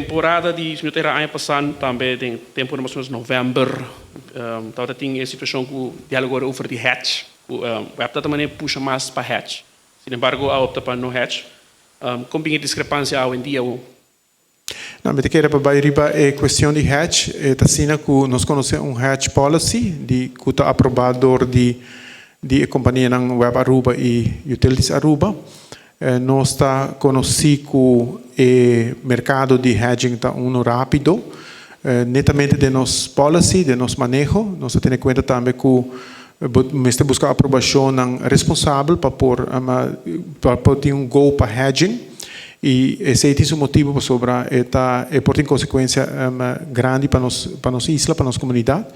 Temporada de semioterra ano passado também tem tempo mais ou menos novembro. Então tem a situação que o diálogo over de hatch. O web também puxa mais para hatch. Sin embargo, a opta para no hatch. Como tem discrepância hoje em dia? Não, mas que era para riba é questão de hatch. Tá sendo que nós conhecemos hatch policy de que está aprovado de companhia na web Aruba e utilities Aruba. Nós está conhecido o mercado de hedging está rápido. Netamente de nossa policy, de nosso manejo, nós temos em conta também que nós busca a aprovação responsável para ter go para hedging. E esse é o motivo sobre por ter consequência grande para nossa isla, para nossa comunidade.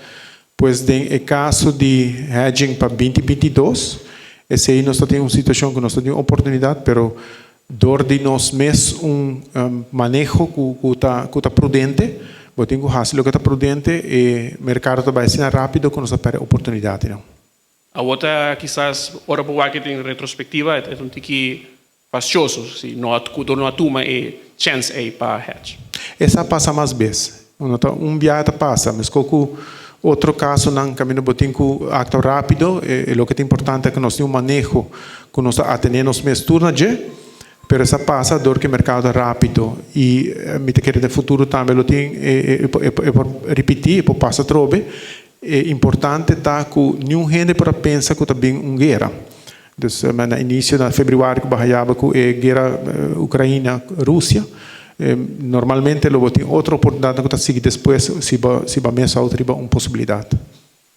Pois no caso de hedging para 2022, esse aí nós temos uma situação que nós temos uma oportunidade, pero dor de nós mesmos manejo que está prudente, eu tenho que fazer o que está prudente e o mercado vai ser rápido quando nós temos oportunidade. Não? A outra, quizás, ora para o marketing em retrospectiva, é um tique fastioso, se não atuma e chance aí para hedge. Essa passa mais vezes. Viagem passa, mas qualquer outro caso, não caminho botinho acto rápido, e o que é importante é que nós temos manejo, que nós atendemos os meus turnos, pero essa passa dor que o mercado é rápido e me te querer no futuro também lo tem por repetir, por passar trobe, é importante tá que nenhum gente para pensar que também guerra. Então, no início de fevereiro que bahaiaba que é guerra Ucrânia-Rússia, normalmente lo tem outra oportunidade que está seguir depois se vai mesmo outra possibilidade.